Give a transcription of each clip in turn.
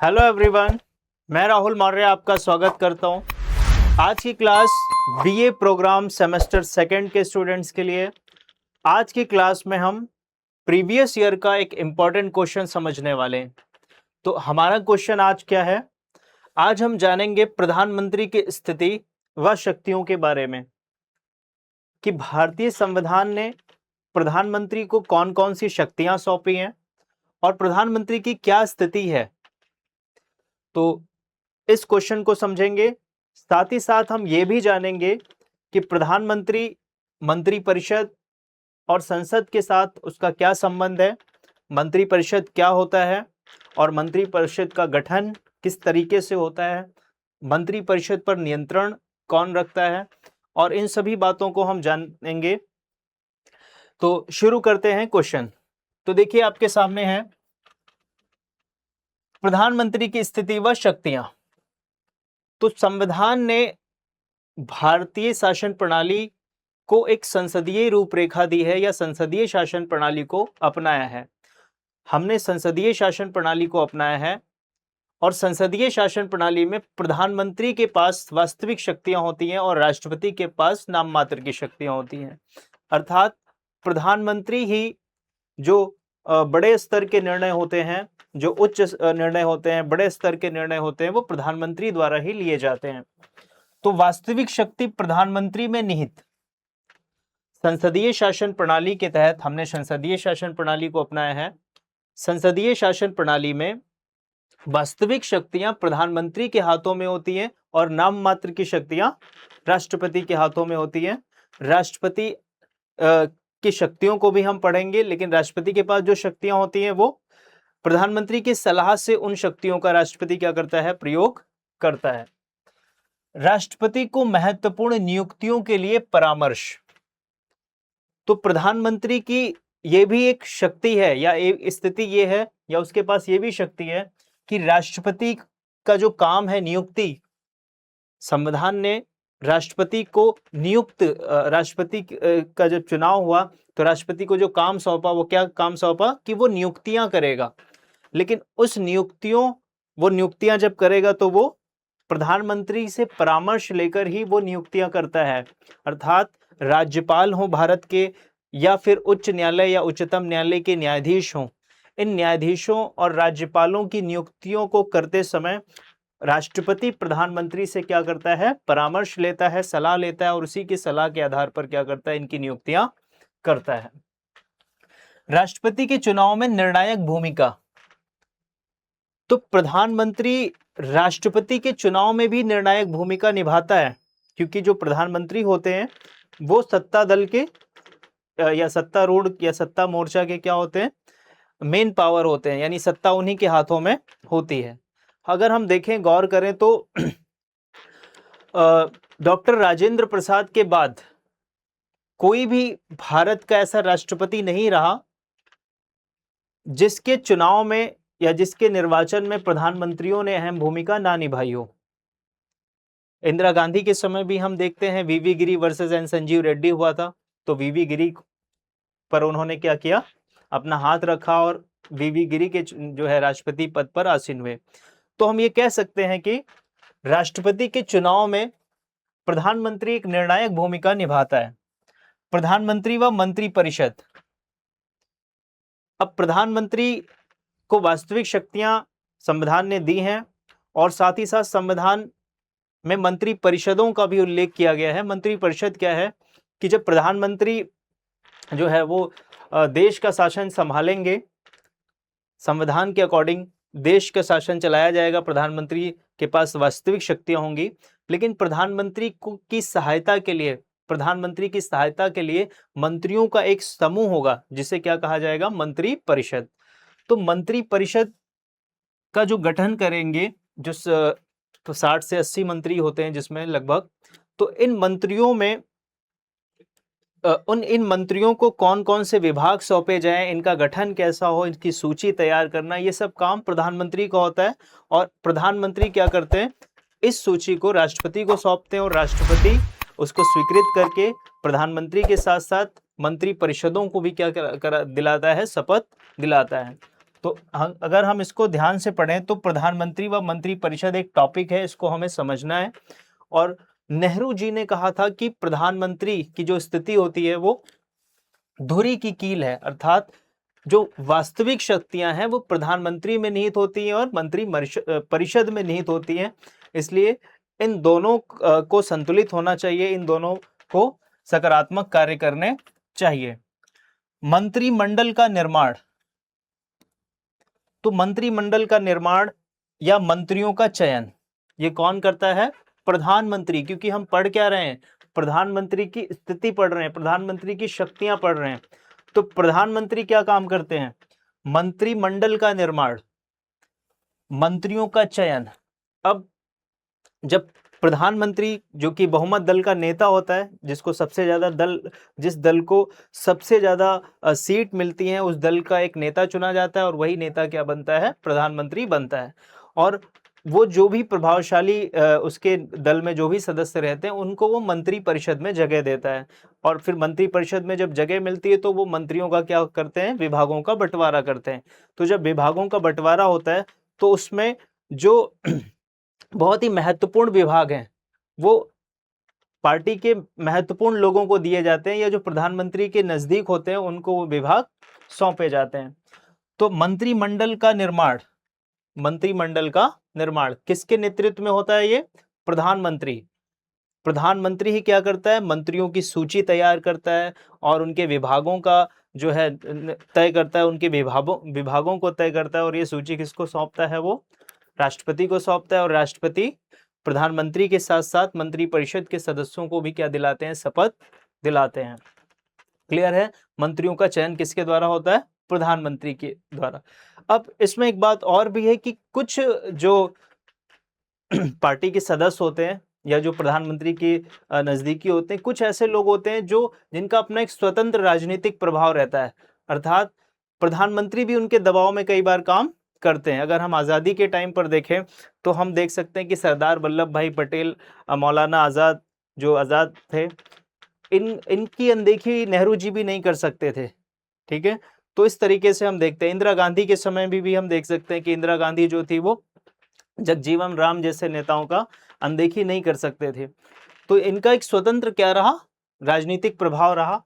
Hello everyone, मैं राहुल मौर्य आपका स्वागत करता हूं। आज की class BA program semester second के स्टूडेंट्स के लिए। आज की क्लास में हम प्रीवियस ईयर का एक इम्पॉर्टेंट क्वेश्चन समझने वाले हैं। तो हमारा क्वेश्चन आज क्या है? आज हम जानेंगे प्रधानमंत्री की स्थिति व शक्तियों के बारे में, कि भारतीय संविधान ने प्रधानमंत्री को कौन कौन सी शक्तियां सौंपी हैं और प्रधानमंत्री की क्या स्थिति है। तो इस क्वेश्चन को समझेंगे, साथ ही साथ हम ये भी जानेंगे कि प्रधानमंत्री मंत्रिपरिषद और संसद के साथ उसका क्या संबंध है, मंत्रिपरिषद क्या होता है और मंत्रिपरिषद का गठन किस तरीके से होता है, मंत्रिपरिषद पर नियंत्रण कौन रखता है, और इन सभी बातों को हम जानेंगे। तो शुरू करते हैं क्वेश्चन। तो देखिए आपके सामने है प्रधानमंत्री की स्थिति व शक्तियां। तो संविधान ने भारतीय शासन प्रणाली को एक संसदीय रूपरेखा दी है या संसदीय शासन प्रणाली को अपनाया है। हमने संसदीय शासन प्रणाली को अपनाया है और संसदीय शासन प्रणाली में प्रधानमंत्री के पास वास्तविक शक्तियां होती हैं और राष्ट्रपति के पास नाम मात्र की शक्तियां होती हैं। अर्थात प्रधानमंत्री ही जो बड़े स्तर के निर्णय होते हैं, जो उच्च निर्णय होते हैं, बड़े स्तर के निर्णय होते हैं, वो प्रधानमंत्री द्वारा ही लिए जाते हैं। तो वास्तविक शक्ति प्रधानमंत्री में निहित संसदीय शासन प्रणाली के तहत हमने संसदीय शासन प्रणाली को अपनाया है। संसदीय शासन प्रणाली में वास्तविक शक्तियां प्रधानमंत्री के हाथों में होती हैं और नाम मात्र की शक्तियां राष्ट्रपति के हाथों में होती हैं। राष्ट्रपति की शक्तियों को भी हम पढ़ेंगे, लेकिन राष्ट्रपति के पास जो शक्तियां होती हैं वो प्रधानमंत्री की सलाह से उन शक्तियों का राष्ट्रपति क्या करता है, प्रयोग करता है। राष्ट्रपति को महत्वपूर्ण नियुक्तियों के लिए परामर्श। तो प्रधानमंत्री की ये भी एक शक्ति है या एक स्थिति ये है या उसके पास ये भी शक्ति है कि राष्ट्रपति का जो काम है नियुक्ति, संविधान ने राष्ट्रपति को नियुक्त, राष्ट्रपति का जब चुनाव हुआ तो राष्ट्रपति को जो काम सौंपा, वो क्या काम सौंपा कि वो नियुक्तियां करेगा। लेकिन उस नियुक्तियां जब करेगा तो वो प्रधानमंत्री से परामर्श लेकर ही वो नियुक्तियां करता है। अर्थात राज्यपाल हो भारत के या फिर उच्च न्यायालय या उच्चतम न्यायालय के न्यायाधीश हों, इन न्यायाधीशों और राज्यपालों की नियुक्तियों को करते समय राष्ट्रपति प्रधानमंत्री से क्या करता है, परामर्श लेता है, सलाह लेता है और उसी की सलाह के आधार पर क्या करता है, इनकी नियुक्तियां करता है। राष्ट्रपति के चुनाव में निर्णायक भूमिका। तो प्रधानमंत्री राष्ट्रपति के चुनाव में भी निर्णायक भूमिका निभाता है, क्योंकि जो प्रधानमंत्री होते हैं वो सत्ता दल के या सत्तारूढ़ या सत्ता मोर्चा के क्या होते हैं, मेन पावर होते हैं, यानी सत्ता उन्हीं के हाथों में होती है। अगर हम देखें, गौर करें तो डॉक्टर राजेंद्र प्रसाद के बाद कोई भी भारत का ऐसा राष्ट्रपति नहीं रहा जिसके चुनाव में या जिसके निर्वाचन में प्रधानमंत्रियों ने अहम भूमिका ना निभाई हो। इंदिरा गांधी के समय भी हम देखते हैं वीवी गिरी वर्सेस एन संजीव रेड्डी हुआ था, तो वीवी गिरी पर उन्होंने क्या किया, अपना हाथ रखा और वीवी गिरी के जो है राष्ट्रपति पद पर आसीन हुए। तो हम ये कह सकते हैं कि राष्ट्रपति के चुनाव में प्रधानमंत्री एक निर्णायक भूमिका निभाता है। प्रधानमंत्री व मंत्रिपरिषद। अब प्रधानमंत्री को वास्तविक शक्तियां संविधान ने दी हैं और साथ ही साथ संविधान में मंत्रिपरिषदों का भी उल्लेख किया गया है। मंत्रिपरिषद क्या है कि जब प्रधानमंत्री जो है वो देश का शासन संभालेंगे, संविधान के अकॉर्डिंग देश का शासन चलाया जाएगा, प्रधानमंत्री के पास वास्तविक शक्तियां होंगी, लेकिन प्रधानमंत्री की सहायता के लिए, प्रधानमंत्री की सहायता के लिए मंत्रियों का एक समूह होगा जिसे क्या कहा जाएगा, मंत्रिपरिषद। तो मंत्रिपरिषद का जो गठन करेंगे, जो 60 से 80 मंत्री होते हैं जिसमें लगभग, तो इन मंत्रियों में इन मंत्रियों को कौन कौन से विभाग सौंपे जाएं, इनका गठन कैसा हो, इनकी सूची तैयार करना, ये सब काम प्रधानमंत्री का होता है। और प्रधानमंत्री क्या करते हैं, इस सूची को राष्ट्रपति को सौंपते हैं और राष्ट्रपति उसको स्वीकृत करके प्रधानमंत्री के साथ साथ मंत्री परिषदों को भी क्या दिलाता है, शपथ दिलाता है। तो अगर हम इसको ध्यान से पढ़ें तो प्रधानमंत्री व मंत्री परिषद एक टॉपिक है, इसको हमें समझना है। और नेहरू जी ने कहा था कि प्रधानमंत्री की जो स्थिति होती है वो धुरी की कील है, अर्थात जो वास्तविक शक्तियां हैं वो प्रधानमंत्री में निहित होती हैं और मंत्री परिषद में निहित होती हैं। इसलिए इन दोनों को संतुलित होना चाहिए, इन दोनों को सकारात्मक कार्य करने चाहिए। मंत्रिमंडल का निर्माण, तो मंत्रिमंडल का निर्माण या मंत्रियों का चयन ये कौन करता है? प्रधानमंत्री। क्योंकि हम पढ़ क्या रहे हैं? प्रधानमंत्री की स्थिति पढ़ रहे हैं, प्रधानमंत्री की शक्तियां पढ़ रहे हैं। तो प्रधानमंत्री क्या काम करते हैं? मंत्रिमंडल का निर्माण, मंत्रियों का चयन। अब जब प्रधानमंत्री जो कि बहुमत दल का नेता होता है, जिसको सबसे ज्यादा जिस दल को सबसे ज्यादा सीट मिलती है उस दल का एक नेता चुना जाता है और वही नेता क्या बनता है? प्रधानमंत्री बनता है। और वो जो भी प्रभावशाली उसके दल में जो भी सदस्य रहते हैं उनको वो मंत्री परिषद में जगह देता है। और फिर मंत्री परिषद में जब जगह मिलती है तो वो मंत्रियों का क्या करते हैं? विभागों का बंटवारा करते हैं। तो जब विभागों का बंटवारा होता है तो उसमें जो बहुत ही महत्वपूर्ण विभाग हैं वो पार्टी के महत्वपूर्ण लोगों को दिए जाते हैं, या जो प्रधानमंत्री के नजदीक होते हैं उनको वो विभाग सौंपे जाते हैं। तो मंत्रिमंडल का निर्माण, मंत्रिमंडल का निर्माण किसके नेतृत्व में होता है? ये प्रधानमंत्री। प्रधानमंत्री ही क्या करता है? मंत्रियों की सूची तैयार करता है और उनके विभागों का जो है तय करता है, उनके विभागों को तय करता है। और ये सूची किसको सौंपता है? वो राष्ट्रपति को सौंपता है। और राष्ट्रपति प्रधानमंत्री के साथ साथ मंत्री परिषद के सदस्यों को भी क्या दिलाते हैं? शपथ दिलाते हैं। क्लियर है? मंत्रियों का चयन किसके द्वारा होता है? प्रधानमंत्री के द्वारा। अब इसमें एक बात और भी है कि कुछ जो पार्टी के सदस्य होते हैं या जो प्रधानमंत्री के नजदीकी होते हैं, कुछ ऐसे लोग होते हैं जो जिनका अपना एक स्वतंत्र राजनीतिक प्रभाव रहता है, अर्थात प्रधानमंत्री भी उनके दबाव में कई बार काम करते हैं। अगर हम आज़ादी के टाइम पर देखें तो हम देख सकते हैं कि सरदार वल्लभ भाई पटेल, मौलाना आज़ाद जो आज़ाद थे, इनकी अनदेखी नेहरू जी भी नहीं कर सकते थे। ठीक है, तो इस तरीके से हम देखते हैं। इंदिरा गांधी के समय भी हम देख सकते हैं कि इंदिरा गांधी जो थी वो जगजीवन राम जैसे नेताओं का अनदेखी नहीं कर सकते थे। तो इनका एक स्वतंत्र क्या रहा? राजनीतिक प्रभाव रहा।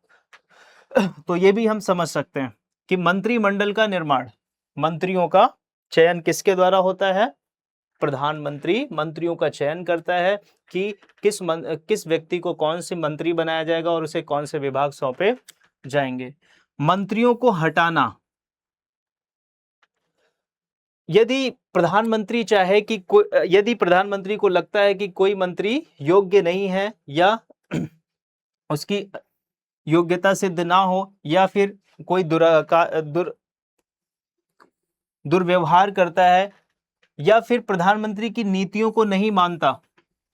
तो ये भी हम समझ सकते हैं कि मंत्रिमंडल का निर्माण, मंत्रियों का चयन किसके द्वारा होता है? प्रधानमंत्री मंत्रियों का चयन करता है कि किस व्यक्ति को कौन सी मंत्री बनाया जाएगा और उसे कौन से विभाग सौंपे जाएंगे। मंत्रियों को हटाना, यदि प्रधानमंत्री चाहे कि यदि प्रधानमंत्री को लगता है कि कोई मंत्री योग्य नहीं है या उसकी योग्यता सिद्ध ना हो या फिर कोई दुर्व्यवहार करता है या फिर प्रधानमंत्री की नीतियों को नहीं मानता,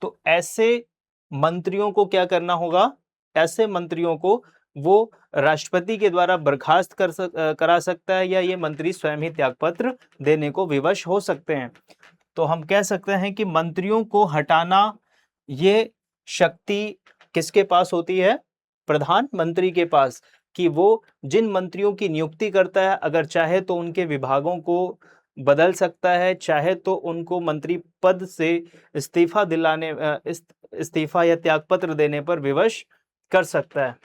तो ऐसे मंत्रियों को क्या करना होगा? ऐसे मंत्रियों को वो राष्ट्रपति के द्वारा बर्खास्त करा सकता है या ये मंत्री स्वयं ही त्यागपत्र देने को विवश हो सकते हैं। तो हम कह सकते हैं कि मंत्रियों को हटाना ये शक्ति किसके पास होती है? प्रधानमंत्री के पास, कि वो जिन मंत्रियों की नियुक्ति करता है अगर चाहे तो उनके विभागों को बदल सकता है, चाहे तो उनको मंत्री पद से इस्तीफा या त्यागपत्र देने पर विवश कर सकता है।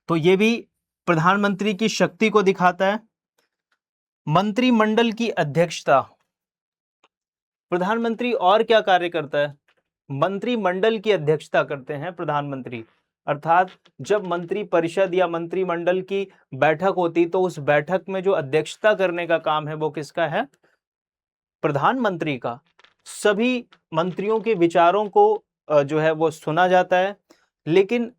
तो ये भी प्रधानमंत्री की शक्ति को दिखाता है। मंत्रिमंडल की अध्यक्षता, प्रधानमंत्री और क्या कार्य करता है? मंत्रिमंडल की अध्यक्षता करते हैं प्रधानमंत्री, अर्थात जब मंत्री परिषद या मंत्रिमंडल की बैठक होती तो उस बैठक में जो अध्यक्षता करने का काम है वो किसका है? प्रधानमंत्री का। सभी मंत्रियों के विचारों को जो है वो सुना जाता है, लेकिन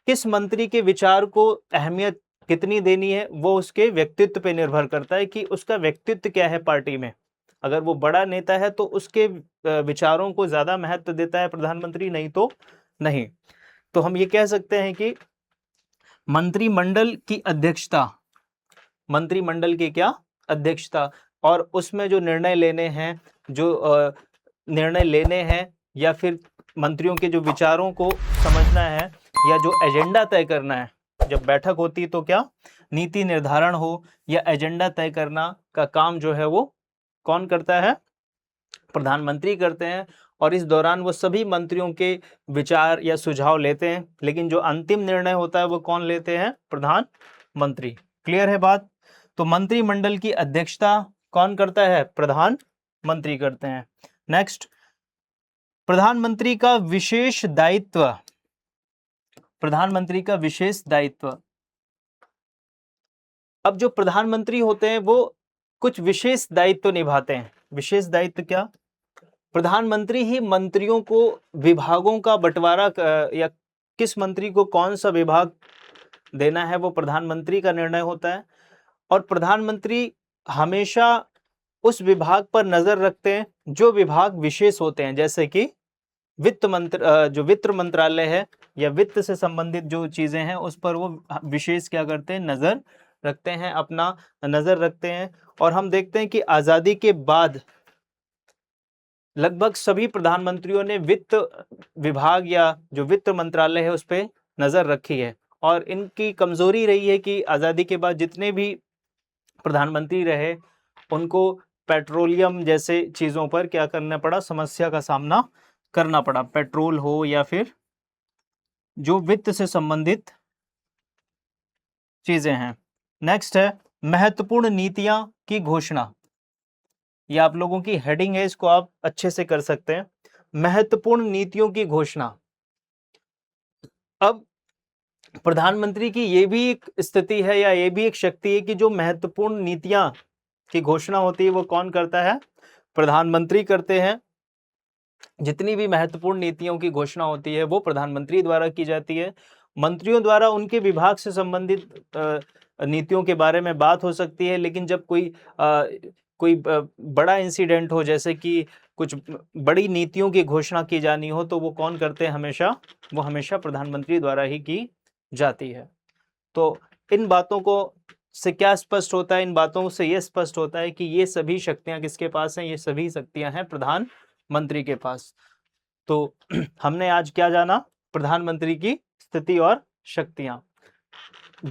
किस मंत्री के विचार को अहमियत कितनी देनी है वो उसके व्यक्तित्व पे निर्भर करता है कि उसका व्यक्तित्व क्या है पार्टी में। अगर वो बड़ा नेता है तो उसके विचारों को ज्यादा महत्व देता है प्रधानमंत्री, नहीं तो नहीं। तो हम ये कह सकते हैं कि मंत्रिमंडल की अध्यक्षता, मंत्रिमंडल की क्या अध्यक्षता, और उसमें जो निर्णय लेने हैं, जो निर्णय लेने हैं या फिर मंत्रियों के जो विचारों को समझना है या जो एजेंडा तय करना है, जब बैठक होती तो क्या नीति निर्धारण हो या एजेंडा तय करना का काम जो है वो कौन करता है? प्रधानमंत्री करते हैं। और इस दौरान वो सभी मंत्रियों के विचार या सुझाव लेते हैं, लेकिन जो अंतिम निर्णय होता है वो कौन लेते हैं? प्रधानमंत्री। क्लियर है बात? तो मंत्रिमंडल की अध्यक्षता कौन करता है? प्रधानमंत्री करते हैं। नेक्स्ट, प्रधानमंत्री का विशेष दायित्व। प्रधानमंत्री का विशेष दायित्व। अब जो प्रधानमंत्री होते हैं वो कुछ विशेष दायित्व निभाते हैं। विशेष दायित्व क्या? प्रधानमंत्री ही मंत्रियों को विभागों का बंटवारा या किस मंत्री को कौन सा विभाग देना है वो प्रधानमंत्री का निर्णय होता है। और प्रधानमंत्री हमेशा उस विभाग पर नजर रखते हैं जो विभाग विशेष होते हैं, जैसे कि जो वित्त मंत्रालय है या वित्त से संबंधित जो चीजें हैं उस पर वो विशेष क्या करते हैं? नजर रखते हैं, अपना नजर रखते हैं। और हम देखते हैं कि आजादी के बाद लगभग सभी प्रधानमंत्रियों ने वित्त विभाग या जो वित्त मंत्रालय है उस पर नजर रखी है। और इनकी कमजोरी रही है कि आजादी के बाद जितने भी प्रधानमंत्री रहे उनको पेट्रोलियम जैसे चीजों पर क्या करना पड़ा? समस्या का सामना करना पड़ा। पेट्रोल हो या फिर जो वित्त से संबंधित चीजें हैं। नेक्स्ट है महत्वपूर्ण नीतियां की घोषणा। ये आप लोगों की हेडिंग है, इसको आप अच्छे से कर सकते हैं। महत्वपूर्ण नीतियों की घोषणा। अब प्रधानमंत्री की ये भी एक स्थिति है या ये भी एक शक्ति है कि जो महत्वपूर्ण नीतियां की घोषणा होती है वो कौन करता है? प्रधानमंत्री करते हैं। जितनी भी महत्वपूर्ण नीतियों की घोषणा होती है वो प्रधानमंत्री द्वारा की जाती है। मंत्रियों द्वारा उनके विभाग से संबंधित नीतियों के बारे में बात हो सकती है, लेकिन जब कोई बड़ा इंसिडेंट हो, जैसे कि कुछ बड़ी नीतियों की घोषणा की जानी हो, तो वो कौन करते हैं? हमेशा वो हमेशा प्रधानमंत्री द्वारा ही की जाती है। तो इन बातों को से क्या स्पष्ट होता है? इन बातों से ये स्पष्ट होता है कि ये सभी शक्तियां किसके पास हैं? ये सभी शक्तियां हैं प्रधानमंत्री के पास। तो हमने आज क्या जाना? प्रधानमंत्री की स्थिति और शक्तियां।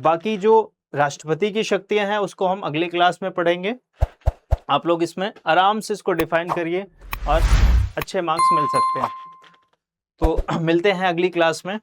बाकी जो राष्ट्रपति की शक्तियां हैं उसको हम अगली क्लास में पढ़ेंगे। आप लोग इसमें आराम से इसको डिफाइन करिए और अच्छे मार्क्स मिल सकते हैं। तो मिलते हैं अगली क्लास में।